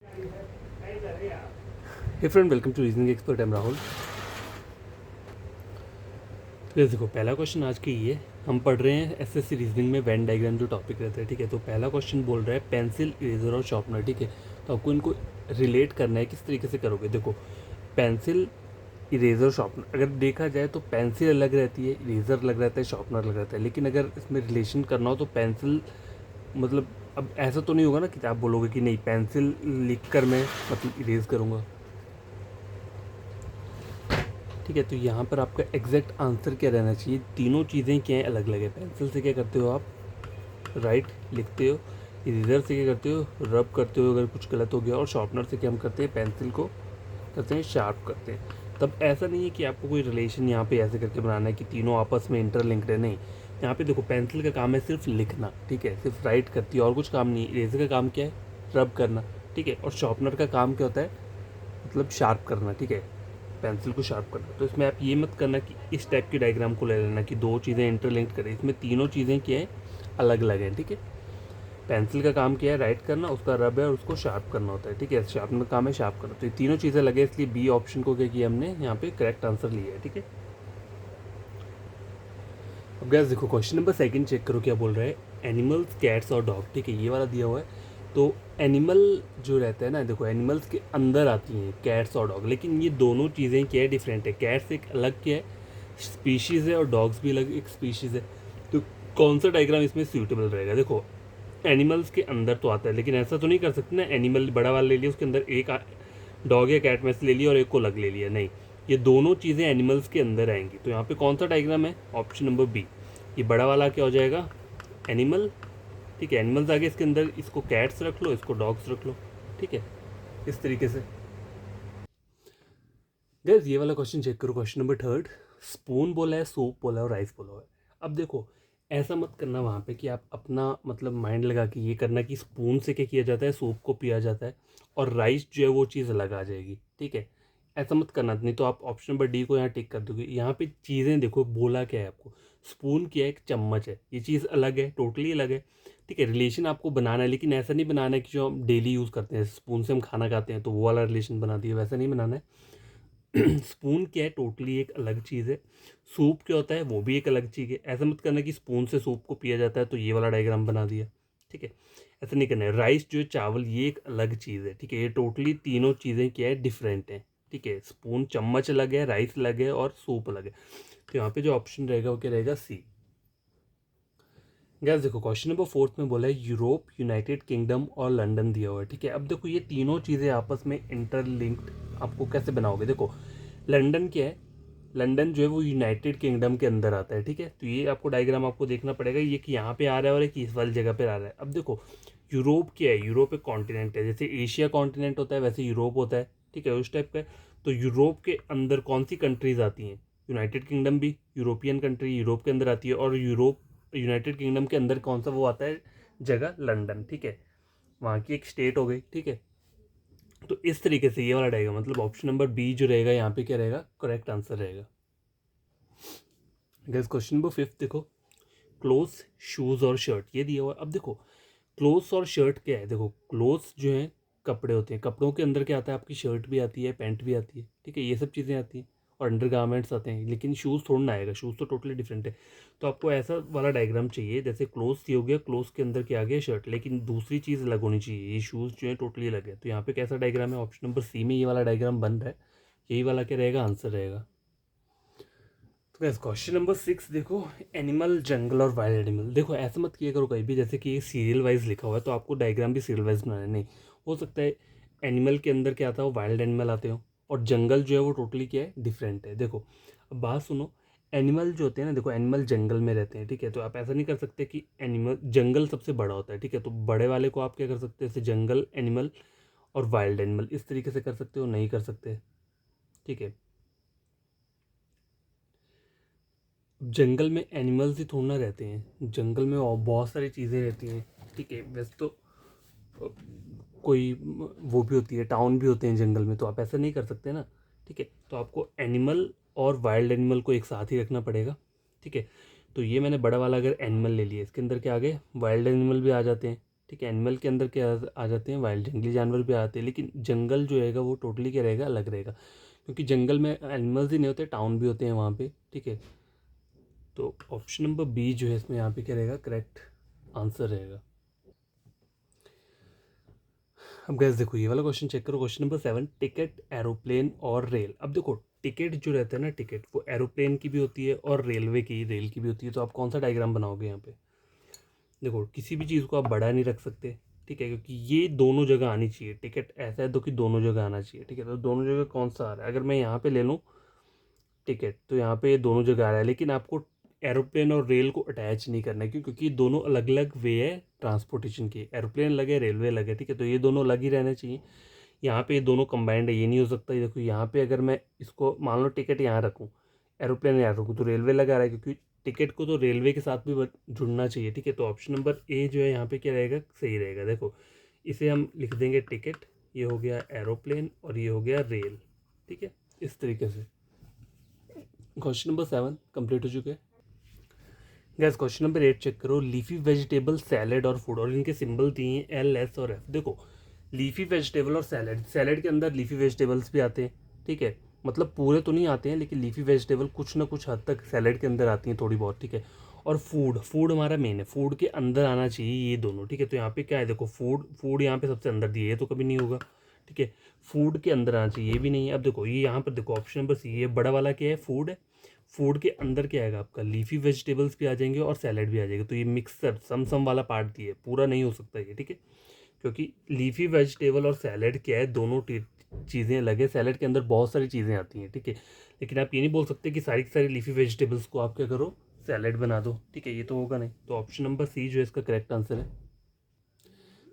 Hey friend, welcome to reasoning expert. Am Rahul. तो देखो, पहला क्वेश्चन आज की ये हम पढ़ रहे हैं एसएससी रीजनिंग में वेन डायग्राम जो टॉपिक रहता है। ठीक है, तो पहला क्वेश्चन बोल रहा है पेंसिल, इरेजर और शार्पनर। ठीक है, तो आपको इनको रिलेट करना है, किस तरीके से करोगे। देखो, पेंसिल, इरेजर, शार्पनर, अगर देखा जाए तो पेंसिल अलग रहती है, इरेजर अलग रहता है, शार्पनर अलग रहता है। लेकिन अगर इसमें रिलेशन करना हो तो पेंसिल मतलब, अब ऐसा तो नहीं होगा ना कि आप बोलोगे कि नहीं पेंसिल लिख कर मैं मतलब इरेज करूँगा। ठीक है, तो यहाँ पर आपका एग्जैक्ट आंसर क्या रहना चाहिए। तीनों चीज़ें क्या हैं, अलग अलग है। पेंसिल से क्या करते हो आप, राइट लिखते हो। इरेजर से क्या करते हो, रब करते हो अगर कुछ गलत हो गया। और शार्पनर से क्या हम करते हैं, पेंसिल को करते हैं शार्प करते हैं। तब ऐसा नहीं है कि आपको कोई रिलेशन यहाँ पे ऐसे करके बनाना है कि तीनों आपस में इंटरलिंक्ड है, नहीं। यहाँ पे देखो, पेंसिल का काम है सिर्फ लिखना, ठीक है, सिर्फ राइट करती है और कुछ काम नहीं। इरेजर का काम क्या है, रब करना, ठीक है। और शार्पनर का काम क्या होता है, मतलब शार्प करना, ठीक है, पेंसिल को शार्प करना। तो इसमें आप ये मत करना कि इस टाइप की डायग्राम को ले लेना कि दो चीज़ें इंटरलिंक करें। इसमें तीनों चीज़ें क्या है, अलग अलग हैं। ठीक है, पेंसिल का काम क्या है, राइट करना, उसका रब है और उसको शार्प करना होता है। ठीक है, शार्पनर का काम है शार्प करना। तो ये तीनों चीज़ें लगे, इसलिए बी ऑप्शन को क्या किया हमने यहाँ पे करेक्ट आंसर लिया है। ठीक है, अब गैस देखो, क्वेश्चन नंबर सेकंड चेक करो क्या बोल रहा है। एनिमल्स, कैट्स और डॉग। ठीक है, ये वाला दिया हुआ है। तो एनिमल जो रहता है ना, देखो एनिमल्स के अंदर आती हैं कैट्स और डॉग, लेकिन ये दोनों चीज़ें क्या है, डिफरेंट है। कैट्स एक अलग क्या है, स्पीशीज़ है, और डॉग्स भी अलग एक स्पीशीज़ है। तो कौन सा डायग्राम इसमें सूटेबल रहेगा। देखो, एनिमल्स के अंदर तो आता है, लेकिन ऐसा तो नहीं कर सकते ना, एनिमल बड़ा वाला ले लिया, उसके अंदर एक डॉग या कैट में से ले लिया और एक को अलग ले लिया, नहीं। ये दोनों चीज़ें एनिमल्स के अंदर आएंगी। तो यहाँ पे कौन सा डायग्राम है, ऑप्शन नंबर बी। ये बड़ा वाला क्या हो जाएगा, एनिमल। ठीक है, एनिमल्स आगे, इसके अंदर इसको कैट्स रख लो, इसको डॉग्स रख लो। ठीक है, इस तरीके से। गैस ये वाला क्वेश्चन चेक करो, क्वेश्चन नंबर थर्ड। स्पून बोला है, सूप बोला है और राइस बोला हुआ है। अब देखो, ऐसा मत करना वहाँ पे कि आप अपना मतलब माइंड लगा के ये करना कि स्पून से क्या किया जाता है, सूप को पिया जाता है, और राइस जो है वो चीज़ अलग आ जाएगी। ठीक है, ऐसा मत करना, नहीं तो आप ऑप्शन नंबर डी को यहाँ टिक कर दोगे। यहाँ पे चीज़ें देखो, बोला क्या है आपको, स्पून क्या है, एक चम्मच है, ये चीज़ अलग है, टोटली अलग है। ठीक है, रिलेशन आपको बनाना है, लेकिन ऐसा नहीं बनाना है कि जो हम डेली यूज़ करते हैं, स्पून से हम खाना खाते हैं तो वो वाला रिलेशन बना दिया, वैसा नहीं बनाना है। स्पून क्या है, टोटली एक अलग चीज़ है। सूप क्या होता है, वो भी एक अलग चीज़ है। ऐसा मत करना कि स्पून से सूप को पिया जाता है तो ये वाला डायग्राम बना दिया। ठीक है, ऐसा नहीं करना है। राइस जो है, चावल, ये एक अलग चीज़ है। ठीक है, ये टोटली तीनों चीज़ें क्या है, डिफरेंट है। ठीक है, स्पून चम्मच अलग है, राइस अलग है और सूप अलग है। तो यहाँ पे जो ऑप्शन रहेगा वो क्या रहेगा, सी। गैस देखो, क्वेश्चन नंबर फोर्थ में बोला है यूरोप, यूनाइटेड किंगडम और लंदन दिया हुआ है। ठीक है, अब देखो ये तीनों चीज़ें आपस में इंटरलिंक्ड आपको कैसे बनाओगे। देखो, लंदन क्या है, लंदन जो है वो यूनाइटेड किंगडम के अंदर आता है। ठीक है, तो ये आपको डायग्राम आपको देखना पड़ेगा, ये कि यहाँ पे आ रहा है और एक इस वाली जगह पे आ रहा है। अब देखो, यूरोप क्या है, यूरोप एक कॉन्टिनेंट है, जैसे एशिया कॉन्टिनेंट होता है वैसे यूरोप होता है। ठीक है, उस टाइप का है। तो यूरोप के अंदर कौन सी कंट्रीज आती हैं, यूनाइटेड किंगडम भी यूरोपियन कंट्री, यूरोप के अंदर आती है। और यूरोप, यूनाइटेड किंगडम के अंदर कौन सा वो आता है जगह, लंदन। ठीक है, वहाँ की एक स्टेट हो गई। ठीक है, तो इस तरीके से ये वाला डायग्राम, मतलब ऑप्शन नंबर बी जो रहेगा यहाँ पे क्या रहेगा, करेक्ट आंसर रहेगा। गैस क्वेश्चन नंबर फिफ्थ देखो, क्लोथ्स, शूज़ और शर्ट, ये दिया हुआ है। अब देखो, क्लोथ्स और शर्ट क्या है, देखो क्लोथ्स जो है कपड़े होते हैं, कपड़ों के अंदर क्या आता है, आपकी शर्ट भी आती है, पैंट भी आती है। ठीक है, ये सब चीज़ें आती हैं और अंडर गारमेंट्स आते हैं, लेकिन शूज़ थोड़ा ना आएगा, शूज़ तो टोटली डिफरेंट है। तो आपको ऐसा वाला डायग्राम चाहिए, जैसे क्लोथ्स ये हो गया, क्लोथ्स के अंदर क्या आ गया, शर्ट, लेकिन दूसरी चीज़ अलग होनी चाहिए। ये शूज़ जो है टोटली अलग है। तो यहाँ पे कैसा डायग्राम है, ऑप्शन नंबर सी में ये वाला डायग्राम बन रहा है, यही वाला क्या रहेगा, आंसर रहेगा। तो गैस क्वेश्चन नंबर सिक्स देखो, एनिमल, जंगल और वाइल्ड एनिमल। देखो ऐसा मत किया करो कहीं भी, जैसे कि सीरियल वाइज लिखा हुआ है तो आपको डायग्राम भी सीरियल वाइज बनाना है, नहीं। हो सकता है एनिमल के अंदर क्या आता हो, वाइल्ड एनिमल आते हो, और जंगल जो है वो टोटली क्या है, डिफरेंट है। देखो, अब बात सुनो, एनिमल जो होते हैं ना, देखो एनिमल जंगल में रहते हैं। ठीक है, तो आप ऐसा नहीं कर सकते कि एनिमल, जंगल सबसे बड़ा होता है। ठीक है, तो बड़े वाले को आप क्या कर सकते हैं, जैसे जंगल एनिमल और वाइल्ड एनिमल, इस तरीके से कर सकते हो, नहीं कर सकते। ठीक है, जंगल में एनिमल्स ही थोड़ा ना रहते हैं, जंगल में और बहुत सारी चीज़ें रहती हैं। ठीक है, वैसे तो अ, कोई वो भी होती है, टाउन भी होते हैं जंगल में, तो आप ऐसा नहीं कर सकते ना। ठीक है, तो आपको एनिमल और वाइल्ड एनिमल को एक साथ ही रखना पड़ेगा। ठीक है, तो ये मैंने बड़ा वाला अगर एनिमल ले लिया, इसके अंदर क्या आ गए, वाइल्ड एनिमल भी आ जाते हैं। ठीक है। एनिमल के अंदर क्या आ जाते हैं, वाइल्ड जंगली जानवर भी आते हैं, लेकिन जंगल जो रहेगा वो टोटली क्या रहेगा, अलग रहेगा, क्योंकि जंगल में एनिमल्स ही नहीं होते, टाउन भी होते हैं वहाँ पे। ठीक है, तो ऑप्शन नंबर बी जो है इसमें यहाँ पे क्या रहेगा, करेक्ट आंसर रहेगा। अब गैस देखो ये वाला क्वेश्चन चेक करो, क्वेश्चन नंबर 7, टिकट एरोप्लेन और रेल। अब देखो टिकट जो रहता है ना, टिकट वो एरोप्लेन की भी होती है और रेल की भी होती है, तो आप कौन सा डायग्राम बनाओगे यहाँ पे। देखो किसी भी चीज़ को आप बड़ा नहीं रख सकते, ठीक है, क्योंकि ये दोनों जगह आनी चाहिए। टिकट ऐसा है तो कि दोनों जगह आना चाहिए, ठीक है, तो दोनों जगह कौन सा आ रहा है, अगर मैं यहाँ पे ले लूँ टिकट तो यहाँ पे ये दोनों जगह आ रहा है, लेकिन आपको एरोप्लेन और रेल को अटैच नहीं करना है, क्यों, क्योंकि दोनों अलग अलग वे है ट्रांसपोर्टेशन के, एरोप्लेन अलग है, रेलवे अलग है, ठीक है, तो ये दोनों अलग ही रहने चाहिए। यहाँ पे ये दोनों कंबाइंड है, ये नहीं हो सकता। ये देखो यहाँ पे अगर मैं इसको मान लो टिकट यहाँ रखूँ, एरोप्लेन यहाँ रखूँ, तो रेलवे लगा रहा है, क्योंकि टिकट को तो रेलवे के साथ भी जुड़ना चाहिए, ठीक है, तो ऑप्शन नंबर ए जो है यहाँ पे क्या रहेगा, सही रहेगा। देखो इसे हम लिख देंगे टिकट, ये हो गया एरोप्लेन और ये हो गया रेल, ठीक है, इस तरीके से। क्वेश्चन नंबर 7 कंप्लीट हो चुके हैं। गैस क्वेश्चन नंबर 8 चेक करो, लीफी वेजिटेबल, सैलेड और फूड, और इनके सिंबल दिए हैं एल, एस और एफ। देखो लीफी वेजिटेबल और सैलेड, सैलेड के अंदर लीफी वेजिटेबल्स भी आते हैं, ठीक है, मतलब पूरे तो नहीं आते हैं, लेकिन लीफी वेजिटेबल कुछ ना कुछ हद तक सैलेड के अंदर आती हैं थोड़ी बहुत, ठीक है। और फूड, फूड हमारा मेन है, फूड के अंदर आना चाहिए ये दोनों, ठीक है, तो यहाँ पे क्या है, देखो फूड, फूड यहाँ पे सबसे अंदर दिए, ये तो कभी नहीं होगा, ठीक है, फूड के अंदर आना चाहिए, ये भी नहीं है। अब देखो ये यहाँ पर देखो ऑप्शन नंबर सी, ये बड़ा वाला क्या है, फूड है, फूड के अंदर क्या आएगा आपका, लीफी वेजिटेबल्स भी आ जाएंगे और सैलेड भी आ जाएगा, तो ये मिक्सर सम वाला पार्ट दिए, पूरा नहीं हो सकता ये, ठीक है, क्योंकि लीफी वेजिटेबल और सैलेड क्या है, दोनों चीज़ें अलग है, सैलेड के अंदर बहुत सारी चीज़ें आती हैं, ठीक है, लेकिन आप ये नहीं बोल सकते कि सारी की सारी लीफी वेजिटेबल्स को आप क्या करो, सैलेड बना दो, ठीक है, ये तो होगा नहीं, तो ऑप्शन नंबर सी जो है इसका करेक्ट आंसर है।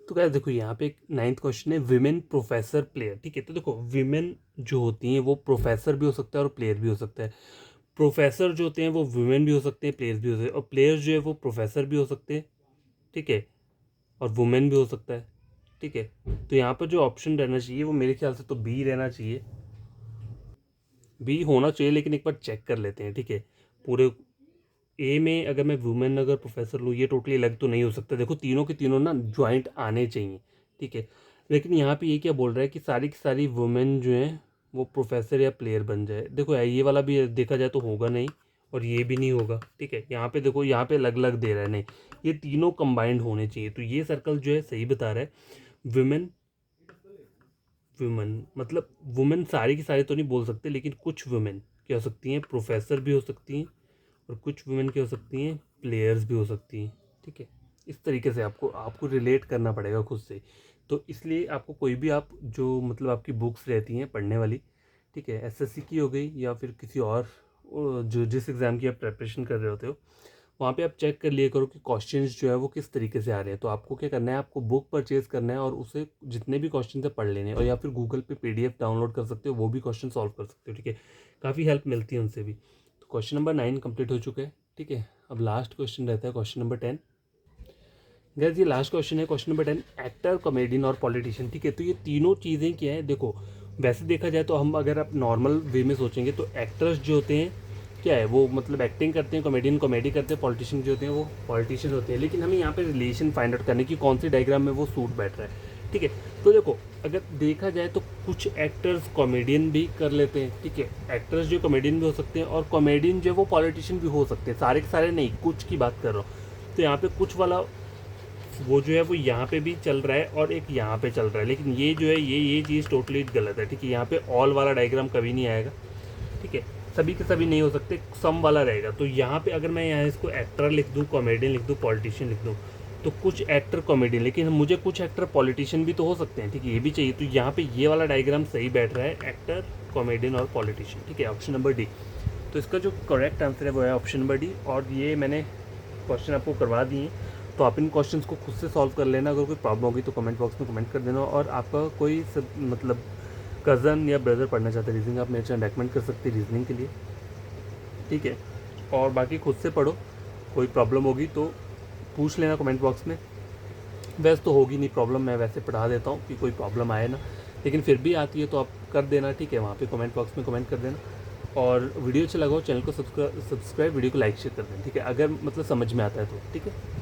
तो क्या देखो यहाँ पे एक 9th क्वेश्चन है, विमेन प्रोफेसर प्लेयर, ठीक है, तो देखो विमेन जो होती हैं वो प्रोफेसर भी हो सकता है और प्लेयर भी हो सकता है। प्रोफेसर जो होते हैं वो वुमेन भी हो सकते हैं, प्लेयर्स भी हो सकते हैं, और प्लेयर्स जो है वो प्रोफेसर भी हो सकते हैं, ठीक है, और वुमेन भी हो सकता है, ठीक है, तो यहाँ पर जो ऑप्शन रहना चाहिए वो मेरे ख्याल से तो बी रहना चाहिए, बी होना चाहिए, लेकिन एक बार चेक कर लेते हैं, ठीक है। पूरे ए में अगर मैं वुमेन अगर प्रोफेसर लूँ, ये टोटली अलग तो नहीं हो सकता, देखो तीनों के तीनों ना ज्वाइंट आने चाहिए, ठीक है, लेकिन यहाँ पे ये क्या बोल रहा है कि सारी की सारी वुमेन जो हैं वो प्रोफेसर या प्लेयर बन जाए। देखो ये वाला भी देखा जाए तो होगा नहीं, और ये भी नहीं होगा, ठीक है, यहाँ पे देखो यहाँ पे अलग अलग दे रहा है, नहीं, ये तीनों कंबाइंड होने चाहिए, तो ये सर्कल जो है सही बता रहा है। वुमेन, वुमेन मतलब वुमेन सारी की सारी तो नहीं बोल सकते, लेकिन कुछ वुमेन क्या हो सकती हैं, प्रोफेसर भी हो सकती हैं, और कुछ वुमेन क्या हो सकती हैं, प्लेयर्स भी हो सकती हैं, ठीक है, इस तरीके से आपको आपको रिलेट करना पड़ेगा खुद से। तो इसलिए आपको कोई भी आप जो मतलब आपकी बुक्स रहती हैं पढ़ने वाली, ठीक है, एसएससी की हो गई या फिर किसी और जो जिस एग्ज़ाम की आप प्रिपरेशन कर रहे होते हो, वहाँ पे आप चेक कर लिया करो कि क्वेश्चंस जो है वो किस तरीके से आ रहे हैं। तो आपको क्या करना है, आपको बुक परचेज़ करना है और उसे जितने भी क्वेश्चन है पढ़ लेने हैं, और या फिर गूगल पे पीडीएफ डाउनलोड कर सकते हो, वो भी क्वेश्चन सॉल्व कर सकते हो, ठीक है, काफ़ी हेल्प मिलती है उनसे भी। तो क्वेश्चन नंबर 9 कंप्लीट हो चुके हैं, ठीक है। अब लास्ट क्वेश्चन रहता है क्वेश्चन नंबर 10। गैस ये लास्ट क्वेश्चन है, क्वेश्चन नंबर 10, एक्टर, कॉमेडियन और पॉलिटिशियन, ठीक है, तो ये तीनों चीज़ें क्या है, देखो वैसे देखा जाए तो हम अगर आप नॉर्मल वे में सोचेंगे तो एक्टर्स जो होते हैं क्या है, वो मतलब एक्टिंग करते हैं, कॉमेडियन कॉमेडी करते हैं, पॉलिटिशियन जो होते हैं वो पॉलिटिशियन होते हैं, लेकिन हमें यहाँ पे रिलेशन फाइंड आउट करने की कौन सी डायग्राम में वो सूट बैठ रहा है, ठीक है। तो देखो अगर देखा जाए तो कुछ एक्टर्स कॉमेडियन भी कर लेते हैं, ठीक है, एक्टर्स जो कॉमेडियन भी हो सकते हैं और कॉमेडियन जो है वो पॉलिटिशियन भी हो सकते हैं, सारे के सारे नहीं, कुछ की बात कर रहा हूँ। तो यहाँ पे कुछ वाला वो जो है वो यहाँ पे भी चल रहा है और एक यहाँ पे चल रहा है, लेकिन ये जो है ये चीज़ टोटली गलत है, ठीक है, यहाँ पे ऑल वाला डायग्राम कभी नहीं आएगा, ठीक है, सभी के सभी नहीं हो सकते, सम वाला रहेगा। तो यहाँ पे अगर मैं यहाँ इसको एक्टर लिख दूँ, कॉमेडियन लिख दूँ, पॉलिटिशियन लिख दूँ, तो कुछ एक्टर कॉमेडियन, लेकिन मुझे कुछ एक्टर पॉलिटिशियन भी तो हो सकते हैं, ठीक है, ये भी चाहिए, तो यहाँ पे ये वाला डायग्राम सही बैठ रहा है, एक्टर, कॉमेडियन और पॉलिटिशियन, ठीक है, ऑप्शन नंबर डी। तो इसका जो करेक्ट आंसर है वो है ऑप्शन नंबर डी, और ये मैंने क्वेश्चन आपको करवा दिए हैं, तो आप इन क्वेश्चंस को खुद से सॉल्व कर लेना, अगर कोई प्रॉब्लम होगी तो कमेंट बॉक्स में कमेंट कर देना, और आपका कोई मतलब कज़न या ब्रदर पढ़ना चाहते हैं रीजनिंग, आप मेरे चैनल रेकमेंड कर सकते हैं रीजनिंग के लिए, ठीक है, और बाकी खुद से पढ़ो, कोई प्रॉब्लम होगी तो पूछ लेना कमेंट बॉक्स में, वैसे तो होगी नहीं प्रॉब्लम, मैं वैसे पढ़ा देता हूँ कि कोई प्रॉब्लम आए ना, लेकिन फिर भी आती है तो आप कर देना, ठीक है, वहाँ पे कमेंट बॉक्स में कमेंट कर देना, और वीडियो अच्छा लगा हो चैनल को सब्सक्राइब, वीडियो को लाइक शेयर कर देना, ठीक है, अगर मतलब समझ में आता है तो, ठीक है।